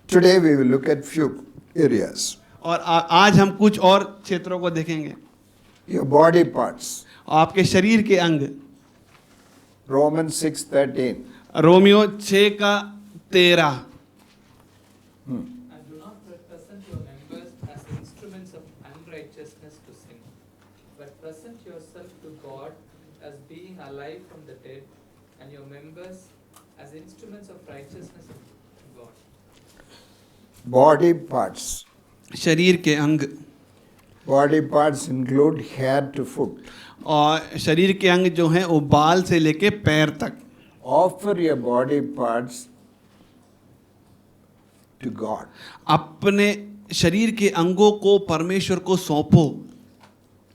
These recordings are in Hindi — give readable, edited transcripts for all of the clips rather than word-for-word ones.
Today we will look at few areas. और आज हम कुछ और क्षेत्रों को देखेंगे। Your body parts. आपके शरीर के अंग। Romans 6:13. Romeo 6:13। And do not present your members as instruments of unrighteousness to sin, but present yourself to God as being alive from the dead, and your members as instruments of righteousness of God. Body parts. शरीर के अंग। Body parts include head to foot. और शरीर के अंग जो हैं वो बाल से लेके पैर तक। Offer your body parts to God. अपने शरीर के अंगों को परमेश्वर को सौंपो।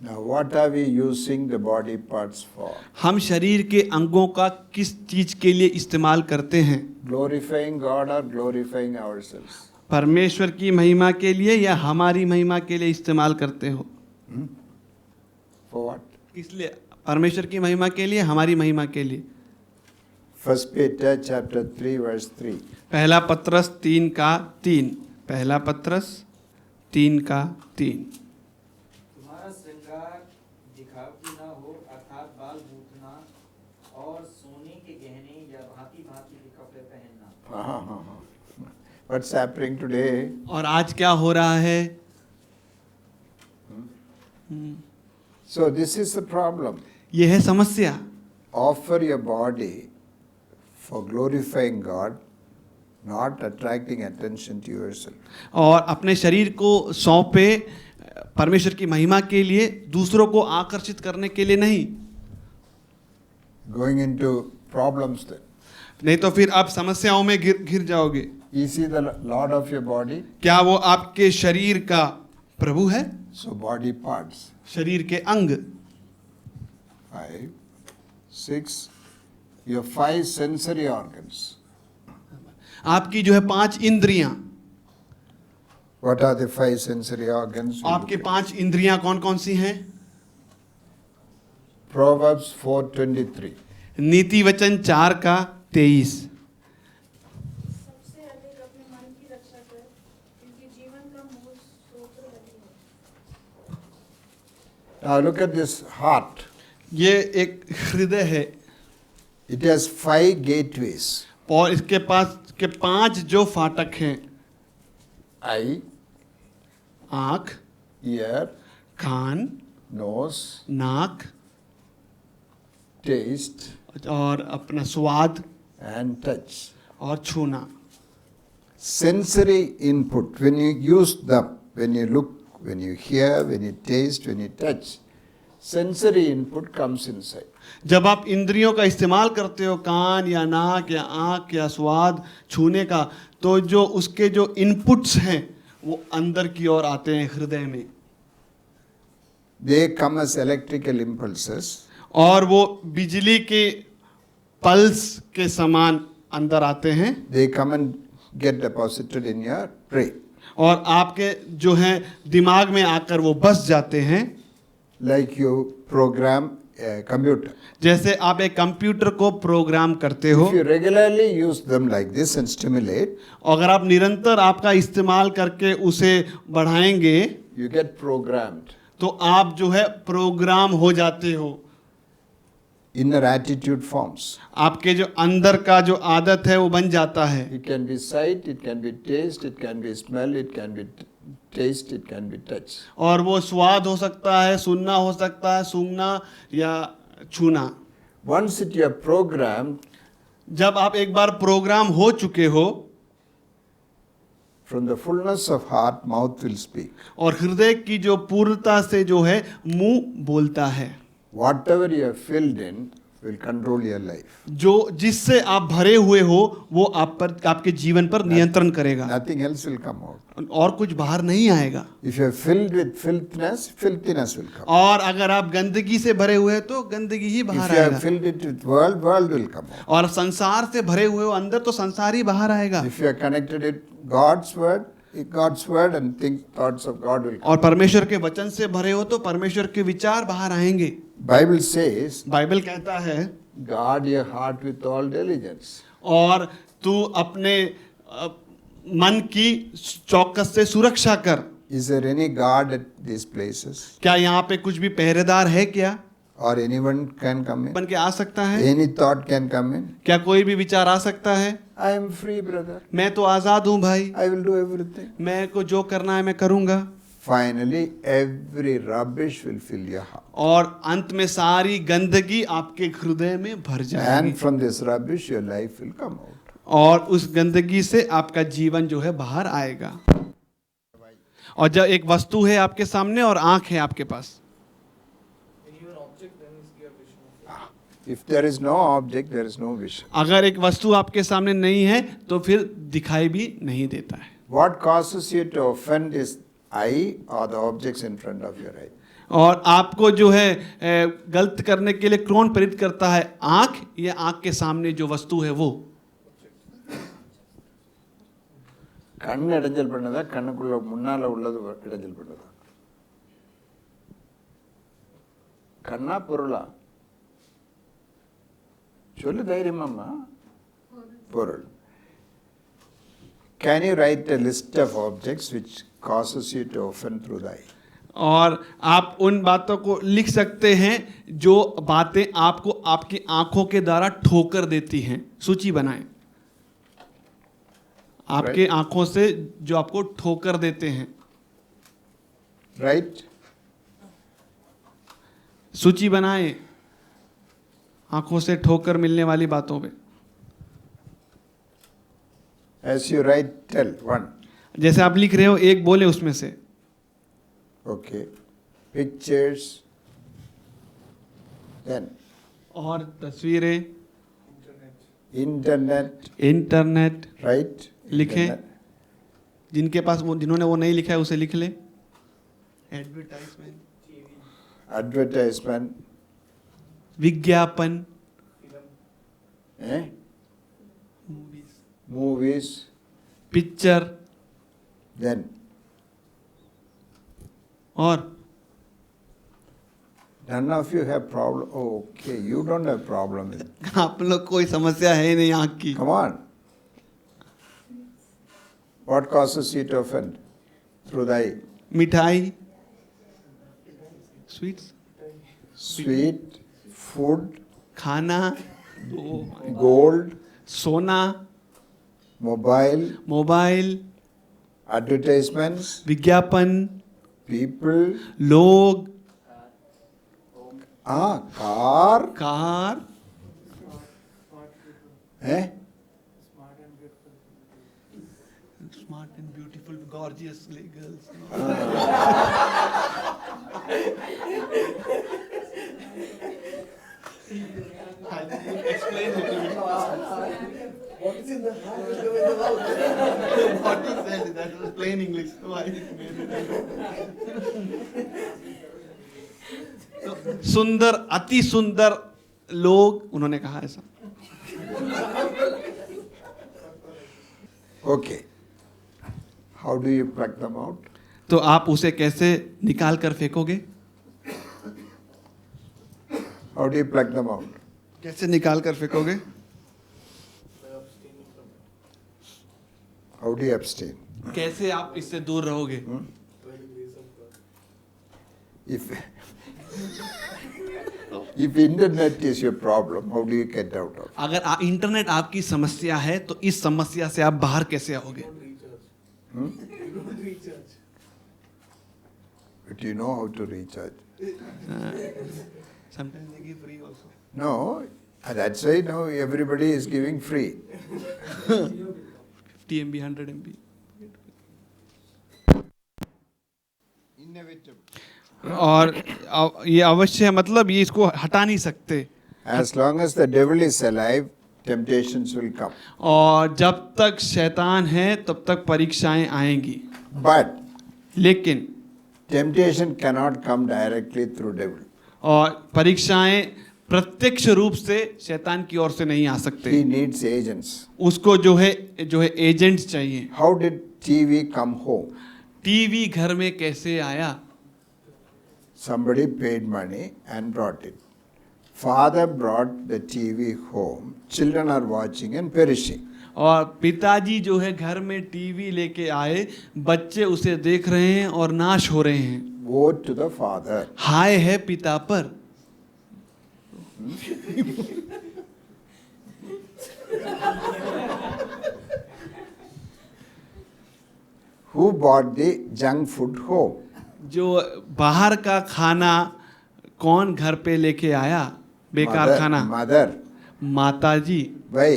Now what are we using the body parts for? हम शरीर के अंगों का किस चीज के लिए इस्तेमाल करते हैं? Glorifying God or glorifying ourselves? परमेश्वर की महिमा के लिए या हमारी महिमा के लिए इस्तेमाल करते हो? For what? किस लिए? परमेश्वर की महिमा के लिए, हमारी महिमा के लिए। 1 Peter chapter 3 verse 3. पहला पत्रस 3:3। पहला पत्रस 3:3। तुम्हारा श्रृंगार दिखावटी न हो, अर्थात बाल बूथना और सोने के गहने या भांति भांति के कपड़े पहनना। What's happening today? और आज क्या हो रहा है? So this is the problem. यह है समस्या। Offer your body for glorifying God, not attracting attention to yourself. और अपने शरीर को सौंपे परमेश्वर की महिमा के लिए, दूसरों को आकर्षित करने के लिए नहीं। Going into problems then. नहीं तो फिर आप समस्याओं में घिर जाओगे। Is he the Lord of your body? क्या वो आपके शरीर का प्रभु है? So body parts. शरीर के अंग। 5, 6. Your 5 sensory organs. आपकी जो है 5 इंद्रियां। What are the 5 sensory organs? आपके 5 इंद्रियां कौन कौन सी हैं? Proverbs 4:23. नीति वचन 4:23। सबसे अधिक अपने मन की रक्षा कर, क्योंकि जीवन का मूल स्रोत वही है। Now look at this heart. ये एक हृदय है It has 5 gateways. और इसके पास के 5 जो फाटक हैं। Eye, आँख, ear, कान, nose, नाक taste, और अपना स्वाद and touch. और छूना। Sensory input, when you use them, when you look, when you hear, when you taste, when you touch, sensory input comes inside. जब आप इंद्रियों का इस्तेमाल करते हो, कान या नाक या आँख या स्वाद छूने का, तो जो उसके जो इनपुट्स हैं वो अंदर की ओर आते हैं हृदय में। They come as electrical impulses. और वो बिजली के पल्स के समान अंदर आते हैं। They come and get deposited in your brain. और आपके जो हैं दिमाग में आकर वो बस जाते हैं। Like you program a computer. जैसे आप एक कंप्यूटर को प्रोग्राम करते हो। If you regularly use them like this and stimulate, अगर आप निरंतर आपका इस्तेमाल करके उसे बढ़ाएंगे you get programmed. तो आप जो है प्रोग्राम हो जाते हो। Inner attitude forms. आपके जो अंदर का जो आदत है वो बन जाता है। It can be sight, it can be taste, it can be smell, it can be taste, it can be touch. और वो स्वाद हो सकता है, सुनना हो सकता है, सूंघना या छूना। Once it you are programmed, जब आप एक बार प्रोग्राम हो चुके हो, from the fullness of heart, mouth will speak. और हृदय की जो पूर्णता से जो है मुंह बोलता है। Whatever you are filled in will control your life. जो जिससे आप भरे हुए हो वो आप पर, आपके जीवन पर नियंत्रण करेगा। Nothing else will come out. और कुछ बाहर नहीं आएगा। If you are filled with filthiness, filthiness will come. और अगर आप गंदगी से भरे हुए हैं तो गंदगी ही If बाहर you are आएगा। filled it with world, world will come out. और संसार से भरे हुए हो अंदर तो संसार ही बाहर आएगा। If you are connected with God's word and think thoughts of God will come. और परमेश्वर के वचन से भरे हो तो परमेश्वर के विचार बाहर आएंगे। Bible says, बाइबल कहता है guard your heart with all diligence. और तू अपने मन की चौकस से सुरक्षा कर। Is there any guard at these places? क्या यहाँ पे कुछ भी पहरेदार है क्या? Or anyone can come in? बन के आ सकता है? Any thought can come in? क्या कोई भी विचार आ सकता है? I am free, brother. मैं तो आजाद हूँ भाई, I will do everything. मैं को जो करना है मैं करूँगा। Finally, every rubbish will fill your heart. और अंत में सारी गंदगी आपके हृदय में भर जाएगी, And from this rubbish, your life will come out. और उस गंदगी से आपका जीवन जो है बाहर आएगा। और जब एक वस्तु है आपके सामने और आंख है आपके पास, If there is no object, there is no vision. अगर एक वस्तु आपके सामने नहीं है तो फिर दिखाई भी नहीं देता है। What causes you to offend is eye or the objects in front of your eye? और आपको जो है गलत करने के लिए कौन प्रेरित करता है, आंख या आंख के सामने जो वस्तु है वो? கண் இடைஞ்சல் பண்ணதா கண்ணுக்குள்ள முன்னால உள்ளது இடைஞ்சல் பண்ணதா? கண்ணா பொருளா? சொல்லு தைரியமாம்மா. பொருள். Can you write a list of objects which causes you to offend through the eye? और आप उन बातों को लिख सकते हैं जो बातें आपको आपकी आंखों के द्वारा ठोकर देती हैं। सूची बनाएं आपके आंखों से जो आपको ठोकर देते हैं। Right? सूची बनाएं आंखों से ठोकर मिलने वाली बातों पे। As you write, tell one. जैसे आप लिख रहे हो, एक बोले उसमें से। Okay. Pictures. Then. और तस्वीरें, Internet. Internet Right? लिखें। Internet. जिनके पास वो जिन्होंने वो नहीं लिखा है उसे लिख ले। Advertisement, Advertisement. विज्ञापन, Movies. Picture, Then. और None of you have problem. Oh, okay, you don't have problem with it. आप लोग कोई समस्या है ही नहीं आँख की। Come on. What causes you to offend? Through the eye. मिठाई, स्वीट्स, Sweet, food, खाना, gold, सोना, mobile, मोबाइल, advertisements, विज्ञापन, people, लोग, car, car, smart and beautiful gorgeous girls. Explain it to me. What is in the heart will go in the mouth. What he says, that was plain English. Why he made it? तो सुंदर, अति सुंदर लोग, उन्होंने कहा ऐसा। Okay. How do you pluck them out? तो आप उसे कैसे निकाल कर फेंकोगे? How do you pluck them out? कैसे निकाल कर फेंकोगे? How do you abstain? कैसे आप इससे दूर रहोगे? If internet is your problem, how do you get out of it? अगर इंटरनेट आपकी समस्या है तो इस समस्या से आप बाहर कैसे आओगे? But you know how to recharge. Sometimes they give free also. No, that's why now everybody is giving free. 50 MB, 100 MB. और ये अवश्य है, मतलब ये इसको हटा नहीं सकते। As long as the devil is alive, temptations will come. और जब तक शैतान है तब तक परीक्षाएं आएंगी। But लेकिन temptation cannot come directly through devil. और परीक्षाएं प्रत्यक्ष रूप से शैतान की ओर से नहीं आ सकते। He needs agents. उसको जो है एजेंट्स चाहिए। How did TV come home? TV घर में कैसे आया? Somebody paid money and brought it. Father brought the TV home. Children are watching and perishing. और पिताजी जो है घर में टीवी लेके आए, बच्चे उसे देख रहे हैं और नाश हो रहे हैं। Woe to the father. हाय है पिता पर। Who bought the junk food home? जो बाहर का खाना कौन घर पे लेके आया, बेकार खाना? Mother. माता जी। Why?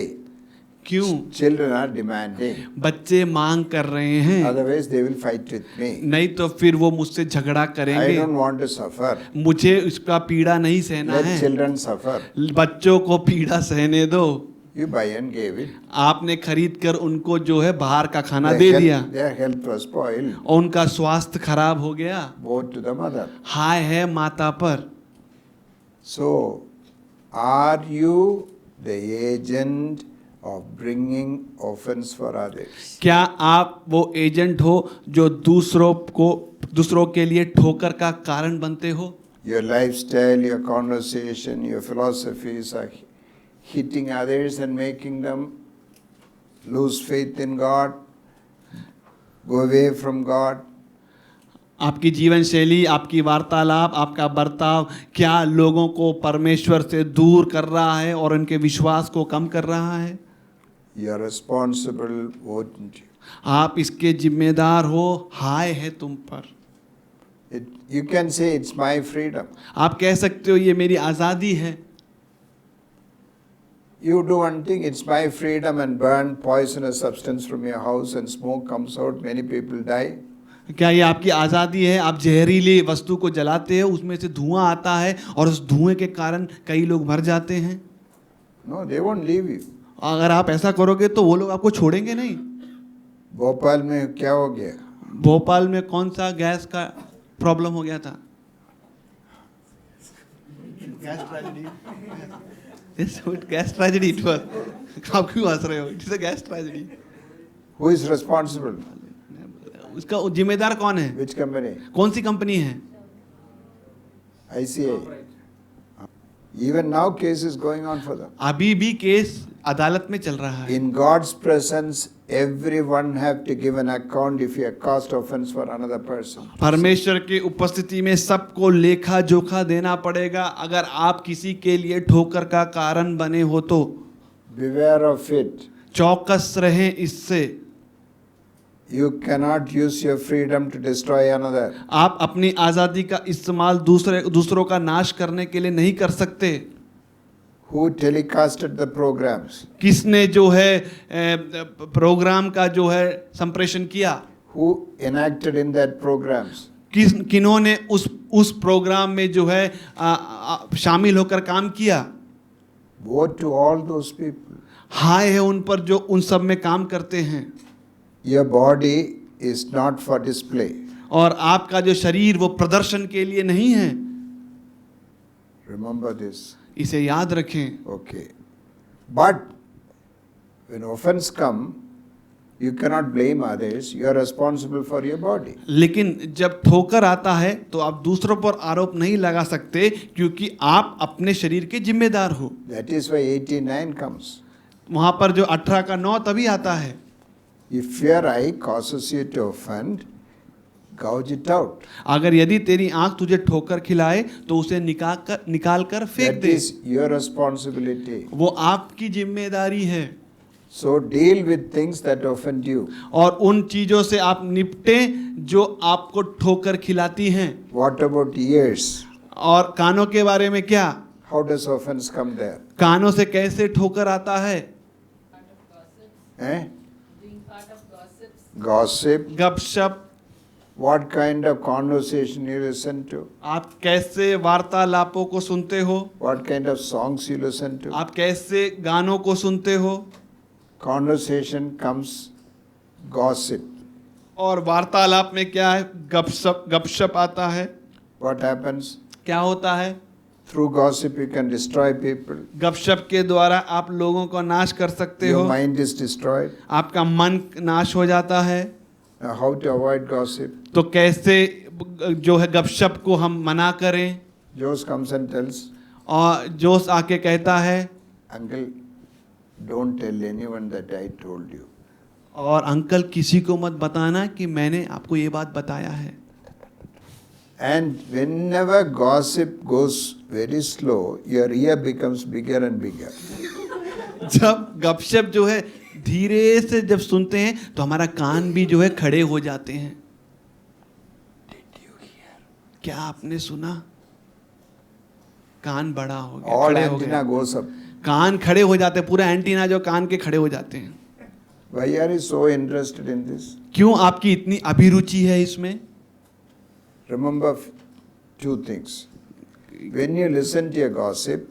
क्यों? Children are demanding. बच्चे मांग कर रहे हैं, Otherwise they will fight with me. नहीं तो फिर वो मुझसे झगड़ा I करेंगे। don't want to suffer. मुझे इसका पीड़ा नहीं सहना Let है। children suffer. बच्चों को पीड़ा सहने दो। You buy and gave it. आपने खरीद कर उनको जो है बाहर का खाना Their दे health- दिया Their health was spoiled. और उनका स्वास्थ्य खराब हो गया। Woe to the mother. हाय है माता पर। So, are you the agent of bringing offense for others? क्या आप वो एजेंट हो जो दूसरों के लिए ठोकर का कारण बनते हो? Your lifestyle, your conversation, your philosophies are hitting others and making them lose faith in God, go away from God. आपकी जीवन शैली, आपकी वार्तालाप, आपका बर्ताव क्या लोगों को परमेश्वर से दूर कर रहा है और उनके विश्वास को कम कर रहा है? You are responsible, wouldn't you? आप इसके जिम्मेदार हो। हाय है तुम पर। You can say it's my freedom. आप कह सकते हो ये मेरी आज़ादी है। You do one thing, it's my freedom, and burn poisonous substance from your house and smoke comes out, many people die. क्या ये आपकी आज़ादी है? आप जहरीली वस्तु को जलाते हो, उसमें से धुआं आता है और उस धुएं के कारण कई लोग मर जाते हैं। No, they won't leave you. अगर आप ऐसा करोगे तो वो लोग आपको छोड़ेंगे नहीं। भोपाल में क्या हो गया? भोपाल में कौन सा गैस का प्रॉब्लम हो गया था? Gas tragedy it was. आप क्यों हंस रहे हो? It is a gas tragedy. Who is responsible? उसका जिम्मेदार कौन है? Which company? कौन सी कंपनी है? ICA. Even now case is going on for them. अभी भी केस अदालत में चल रहा है। In God's presence, everyone have to give an account if you have caused offense for another person. परमेश्वर की उपस्थिति में सबको लेखा जोखा देना पड़ेगा अगर आप किसी के लिए ठोकर का कारण बने हो तो। Beware of it. चौकस रहें इससे। You cannot use your freedom to destroy another. आप अपनी आज़ादी का इस्तेमाल दूसरों का नाश करने के लिए नहीं कर सकते। Who telecasted the programs? किसने जो है प्रोग्राम का जो है संप्रेषण किया? Who enacted in that programs? किन्होंने उस प्रोग्राम में जो है शामिल होकर काम किया? Woe to all those people. हाय है उन पर जो उन सब में काम करते हैं। Your body is not for display. और आपका जो शरीर वो प्रदर्शन के लिए नहीं है। Remember this. इसे याद रखें। Okay. But when offense come, you cannot blame others. You are responsible for your body. लेकिन जब ठोकर आता है तो आप दूसरों पर आरोप नहीं लगा सकते क्योंकि आप अपने शरीर के जिम्मेदार हो। That is why 89 comes. वहां पर जो 18 का 9 तभी आता है। If your eye causes you to offend, gouge it out. अगर यदि तेरी आंख तुझे ठोकर खिलाए तो उसे निकाल कर फेंक That they. is your responsibility. वो आपकी जिम्मेदारी है। So deal with things that offend you. और उन चीजों से आप निपटे जो आपको ठोकर खिलाती हैं। What about ears? और कानों के बारे में क्या? How does offense come there? कानों से कैसे ठोकर आता है? Eh? Being part of gossips. Gossip. गपशप। What kind of conversation you listen to? आप कैसे वार्तालापों को सुनते हो? What kind of songs you listen to? आप कैसे गानों को सुनते हो? Conversation comes gossip. और वार्तालाप में क्या है? गपशप आता है। What happens? क्या होता है? Through gossip you can destroy people. गपशप के द्वारा आप लोगों को नाश कर सकते हो। Your mind is destroyed. आपका मन नाश हो जाता है। Now how to avoid gossip? तो कैसे जो है गपशप को हम मना करें? Jose comes and tells, और जोश आके कहता है, Uncle, Don't tell anyone that I told you. और अंकल किसी को मत बताना कि मैंने आपको ये बात बताया है। And whenever gossip goes very slow, your ear becomes bigger and bigger. जब गपशप जो है धीरे से जब सुनते हैं तो हमारा कान भी जो है खड़े हो जाते हैं। क्या आपने सुना? कान बड़ा हो गया, All खड़े हो antenna गए, goes up. कान खड़े हो जाते हैं, पूरा एंटीना जो कान के खड़े हो जाते हैं। Why are you so interested in this? क्यों आपकी इतनी अभिरुचि है इसमें? Remember two things. When you listen to a gossip,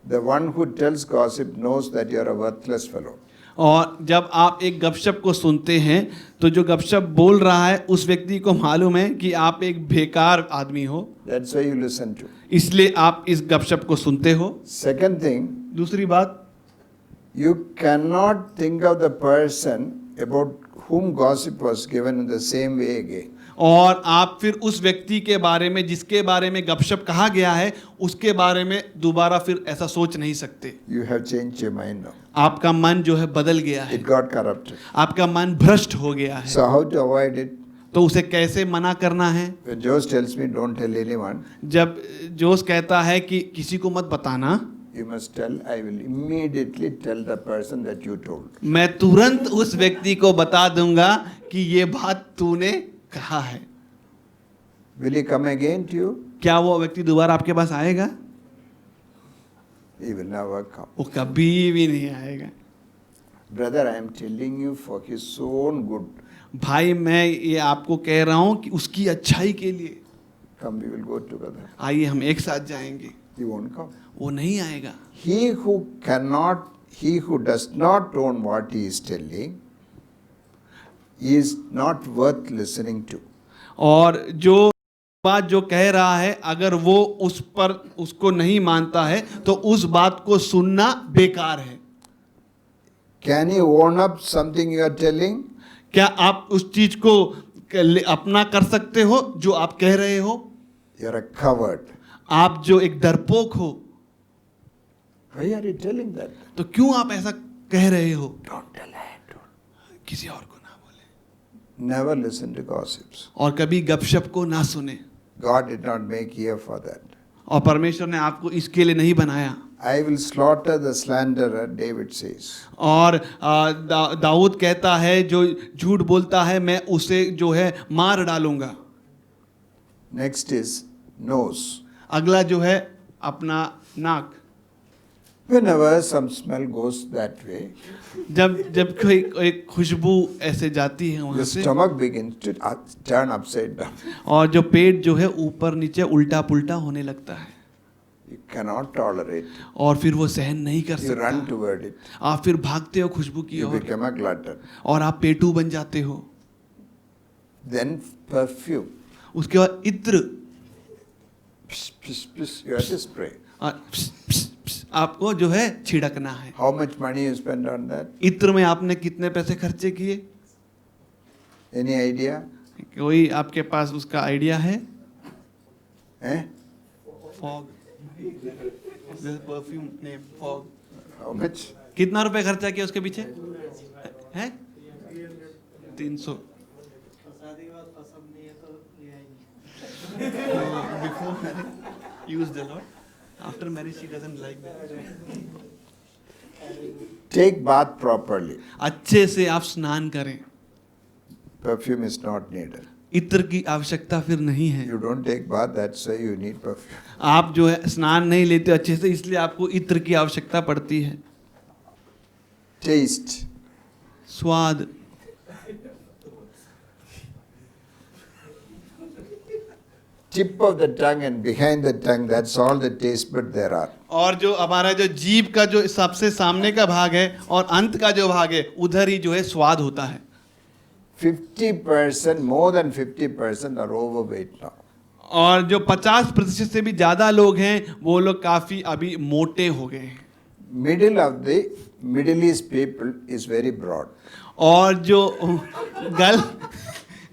the one who tells gossip knows that you are a worthless fellow. और जब आप एक गपशप को सुनते हैं तो जो गपशप बोल रहा है उस व्यक्ति को मालूम है कि आप एक बेकार आदमी हो, That's why you listen to. इसलिए आप इस गपशप को सुनते हो। Second thing, दूसरी बात, you cannot think of the person about whom gossip was given in the same way again. और आप फिर उस व्यक्ति के बारे में जिसके बारे में गपशप कहा गया है उसके बारे में दोबारा फिर ऐसा सोच नहीं सकते। You have changed your mind now. आपका मन जो है बदल गया है, It got corrupted. आपका मन भ्रष्ट हो गया है। So how to avoid it? तो उसे कैसे मना करना है? When Jose tells me don't tell anyone, जब जोश कहता है कि किसी को मत बताना, you must tell, I will immediately tell the person that you told. मैं तुरंत उस व्यक्ति को बता दूंगा कि ये बात तूने कहा है। Will he come again to you? क्या वो व्यक्ति दोबारा आपके पास आएगा? He will never come. वो कभी भी नहीं आएगा। Brother, I am telling you for his own good. भाई मैं ये आपको कह रहा हूँ कि उसकी अच्छाई के लिए Come, we will go together. आइए हम एक साथ जाएंगे। He won't come. वो नहीं आएगा। He who does not own what he is telling is not worth listening to. और जो बात जो कह रहा है अगर वो उस पर उसको नहीं मानता है तो उस बात को सुनना बेकार है। Can you own up something you are telling? क्या आप उस चीज को अपना कर सकते हो जो आप कह रहे हो? You are a coward. आप जो एक डरपोक हो, Why are you telling that? तो क्यों आप ऐसा कह रहे हो? Don't tell it. किसी और को ना बोले Never listen to gossips. और कभी गपशप को ना सुने। God did not make ear for that. और परमेश्वर ने आपको इसके लिए नहीं बनाया। I will slaughter the slanderer, David says. और दाऊद कहता है जो झूठ बोलता है मैं उसे जो है मार डालूंगा। Next is nose. अगला जो है अपना नाक। Whenever some smell goes that way, जब कोई एक खुशबू ऐसे जाती है वहाँ the से stomach begins to turn upside down. और जो पेट जो है ऊपर नीचे उल्टा पुल्टा होने लगता है You cannot tolerate. और फिर वो सहन नहीं कर You run सकता। toward it. आप फिर भागते हो खुशबू की You ore become a glutton. और आप पेटू बन जाते हो। Then perfume. उसके बाद इत्र Psh, psh, psh, you have to spray. और प्स, प्स, प्स, आपको जो है छिड़कना है। How much money you spend on that? इत्र में आपने कितने पैसे खर्चे किए? Any idea? कोई आपके पास उसका आइडिया है? Eh? Fog perfume name fog. How much? कितना रुपए खर्चा किया उसके पीछे है? 300। Before marriage, used a lot. After marriage, she doesn't like that. Take bath properly. अच्छे से आप स्नान करें। Perfume is not needed. इत्र की आवश्यकता फिर नहीं है। You don't take bath, that's why you need perfume. आप जो है स्नान नहीं लेते अच्छे से, इसलिए आपको इत्र की आवश्यकता पड़ती है। Taste. स्वाद। Tip of the tongue and behind the tongue, that's all the taste bud there are. और जो हमारा जो जीभ का जो सबसे सामने का भाग है और अंत का जो भाग है उधर ही जो है स्वाद होता है। 50%, more than 50% are overweight now. और जो 50% से भी ज़्यादा लोग हैं वो लोग काफ़ी अभी मोटे हो गए हैं। Middle of the Middle East people is very broad. और जो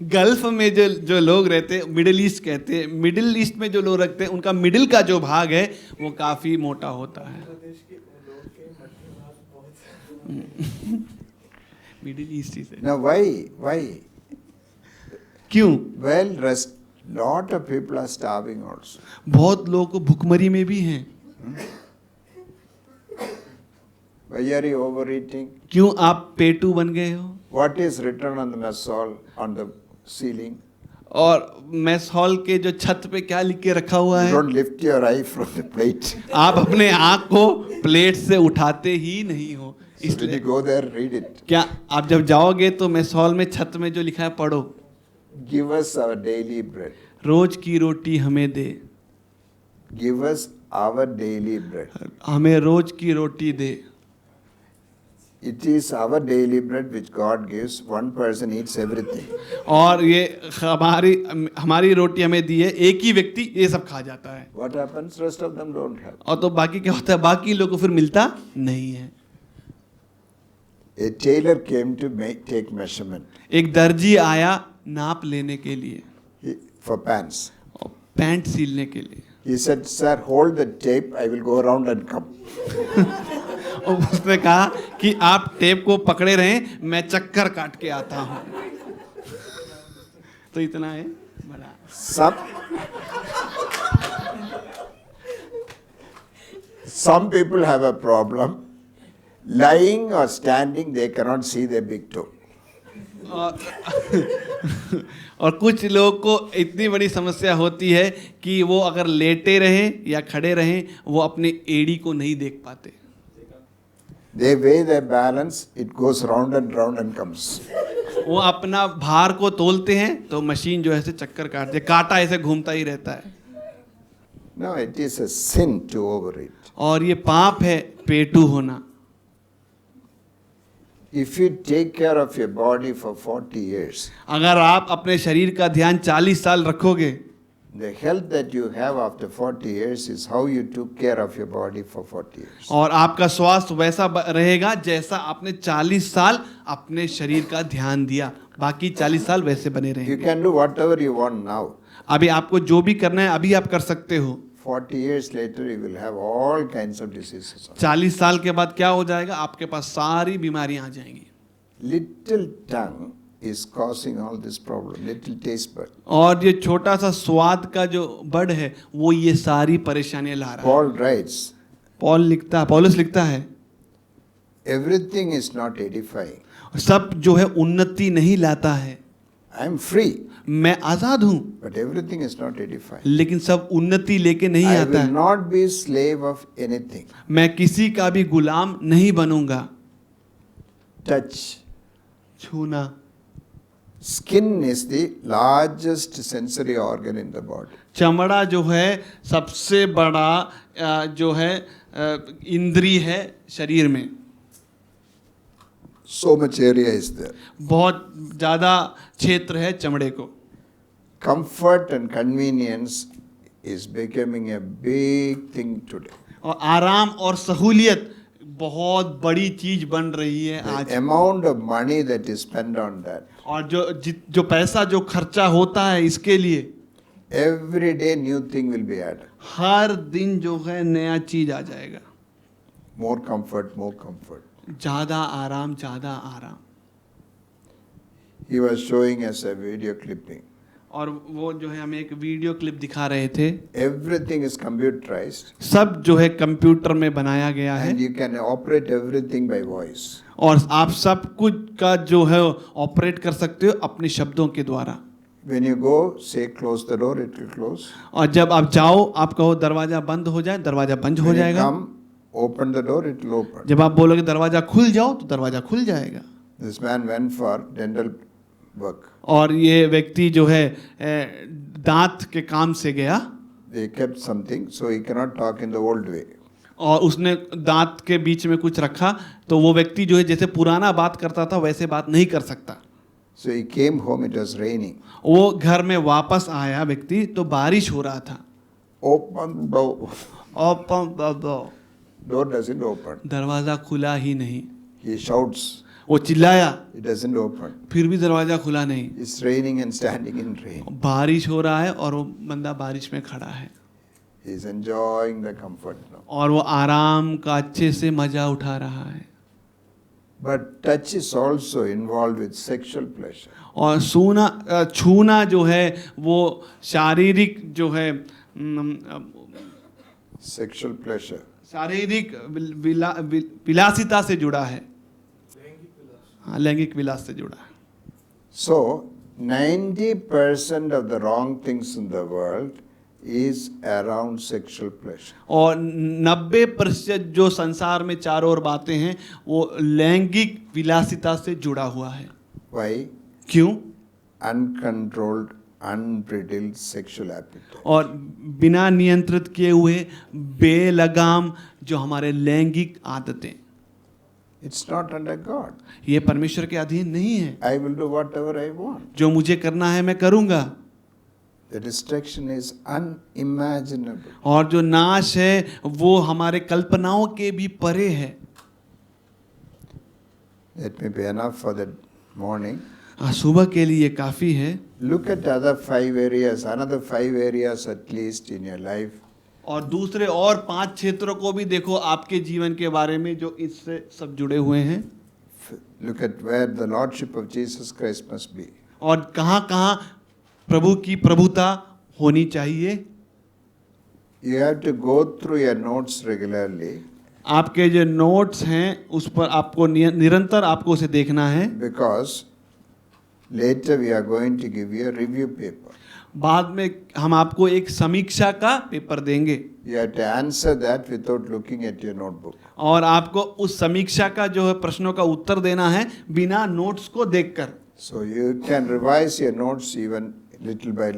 गल्फ में जो लोग रहते हैं मिडिल ईस्ट कहते हैं, मिडिल ईस्ट में जो लोग रखते हैं उनका मिडिल का जो भाग है वो काफ़ी मोटा होता है। मिडिल ईस्ट ही से। Now why? Why? क्यों? Well, rest. Lot of people are starving also. बहुत लोग भुखमरी में भी हैं। Why are you overeating? क्यों आप पेटू बन गए हो? What is written on the mess hall on the ceiling? और मेस हॉल के जो छत पे क्या लिख के रखा हुआ You है? don't lift your eye from the plate. आप अपने आँख को प्लेट से उठाते ही नहीं हो। So when you इसलिए go there, read it. क्या आप जब जाओगे तो मेस हॉल में छत में जो लिखा है पढ़ो। Give us our daily bread. रोज की रोटी हमें दे, Give us our daily bread. हमें रोज की रोटी दे। It is our daily bread which God gives. One person eats everything. और ये हमारी रोटी हमें दी है, एक ही व्यक्ति ये सब खा जाता है। What happens? Rest of them don't have. और तो बाकी क्या होता है? बाकी लोगों को फिर मिलता नहीं है। A tailor came to take measurement एक दर्जी आया नाप लेने के लिए, for pants. और पैंट सिलने के लिए। He said, "Sir, hold the tape. I will go around and come." और उसने कहा कि आप टेप को पकड़े रहें, मैं चक्कर काट के आता हूँ। तो इतना है बड़ा। Some people have a problem. Lying or standing, they cannot see their big toe. और कुछ लोगों को इतनी बड़ी समस्या होती है कि वो अगर लेटे रहें या खड़े रहें, वो अपने एड़ी को नहीं देख पाते। They weigh their balance, it goes round and comes. वो अपना भार को तोलते हैं तो मशीन जो है ऐसे चक्कर काटती है, कांटा ऐसे घूमता ही रहता है। No, it is a sin to overeat. और ये पाप है पेटू होना। If you take care of your body for 40 years, अगर आप अपने शरीर का ध्यान 40 साल रखोगे, the health that you have after 40 years is how you took care of your body for 40 years. और आपका स्वास्थ्य वैसा रहेगा जैसा आपने 40 साल अपने शरीर का ध्यान दिया, बाकी 40 साल वैसे बने You रहेंगे। can do whatever you want now. अभी आपको जो भी करना है अभी आप कर सकते हो। 40 years later, you will have all kinds of diseases. 40 साल के बाद क्या हो जाएगा? आपके पास सारी बीमारियां आ जाएंगी। Little tongue is causing all this problem. Little taste bud. और ये छोटा सा स्वाद का जो बड है वो ये सारी परेशानियां ला रहा है। Paul writes, पौलुस लिखता है, everything is not edifying. सब जो है उन्नति नहीं लाता है। I am free, मैं आजाद हूँ, but everything is not edifying. लेकिन सब उन्नति लेके नहीं I आता will है। not be slave of anything. मैं किसी का भी गुलाम नहीं बनूंगा। Touch. छूना। Skin is the largest sensory organ in the body. चमड़ा जो है सबसे बड़ा जो है इंद्री है शरीर में। So much area is there. बहुत ज़्यादा क्षेत्र है चमड़े को। Comfort and convenience is becoming a big thing today. और आराम और सहूलियत बहुत बड़ी चीज बन रही है The आज। amount of money that is spent on that. और जो पैसा जो खर्चा होता है इसके लिए, Every day new thing will be added. हर दिन जो है नया चीज आ जाएगा। More comfort, more comfort. ज़्यादा आराम, ज़्यादा आराम। He was showing us a video clipping. और वो जो है हमें एक वीडियो क्लिप दिखा रहे थे। Everything is computerized सब जो है कंप्यूटर में बनाया गया है and you can operate everything by voice. और आप सब कुछ का जो है ऑपरेट कर सकते हो अपने शब्दों के द्वारा। When you go, say close the door, it will close. और जब आप जाओ आप कहो दरवाजा बंद हो जाए, दरवाजा बंद हो When you जाएगा। come, open the door, it will open. जब आप बोलोगे दरवाजा खुल जाओ तो दरवाजा खुल जाएगा। This man went for dental work. और ये व्यक्ति जो है दांत के काम से गया। They kept something, so he cannot talk in the old way. और उसने दांत के बीच में कुछ रखा तो वो व्यक्ति जो है जैसे पुराना बात करता था वैसे बात नहीं कर सकता। So he came home, it was raining. वो घर में वापस आया व्यक्ति तो बारिश हो रहा था। Open the door. Door doesn't open. दरवाजा खुला ही नहीं। He shouts, वो चिल्लाया, it doesn't open. फिर भी दरवाजा खुला नहीं। It's raining and standing in rain. बारिश हो रहा है और वो बंदा बारिश में खड़ा है He's enjoying the comfort now. और वो आराम का अच्छे से मजा उठा रहा है। But touch is also involved with sexual pleasure. और छूना जो है वो शारीरिक जो है Sexual pleasure. शारीरिक विलासिता से जुड़ा है, हाँ, लैंगिक विलास से जुड़ा है। So, 90% of the wrong things in the world is around sexual pleasure. और 90% जो संसार में चारों ओर बातें हैं वो लैंगिक विलासिता से जुड़ा हुआ है। Why? क्यों? Uncontrolled, unbridled sexual appetite. और बिना नियंत्रित किए हुए बेलगाम जो हमारे लैंगिक आदतें, It's not under God. ये परमेश्वर के अधीन नहीं है। I will do whatever I want. जो मुझे करना है मैं करूँगा। The destruction is unimaginable. और जो नाश है वो हमारे कल्पनाओं के भी परे है। That may be enough for the morning. सुबह के लिए काफ़ी है। Look at other 5 areas, another 5 areas at least in your life. और दूसरे और 5 क्षेत्रों को भी देखो आपके जीवन के बारे में जो इससे सब जुड़े हुए हैं। Look at where the lordship of Jesus Christ must be. और कहाँ प्रभु की प्रभुता होनी चाहिए। You have to go through your notes regularly. आपके जो नोट्स हैं उस पर आपको निरंतर आपको उसे देखना है। Because later we are going to give you a review paper. बाद में हम आपको एक समीक्षा का पेपर देंगे। You have to answer that without looking at your notebook. और आपको उस समीक्षा का जो है प्रश्नों का उत्तर देना है बिना नोट्स को देखकर। So you can revise your notes even little by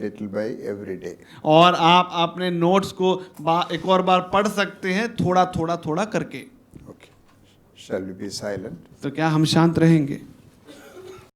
every day. और आप अपने नोट्स को एक और बार पढ़ सकते हैं थोड़ा करके। Okay. Shall we be silent? तो क्या हम शांत रहेंगे?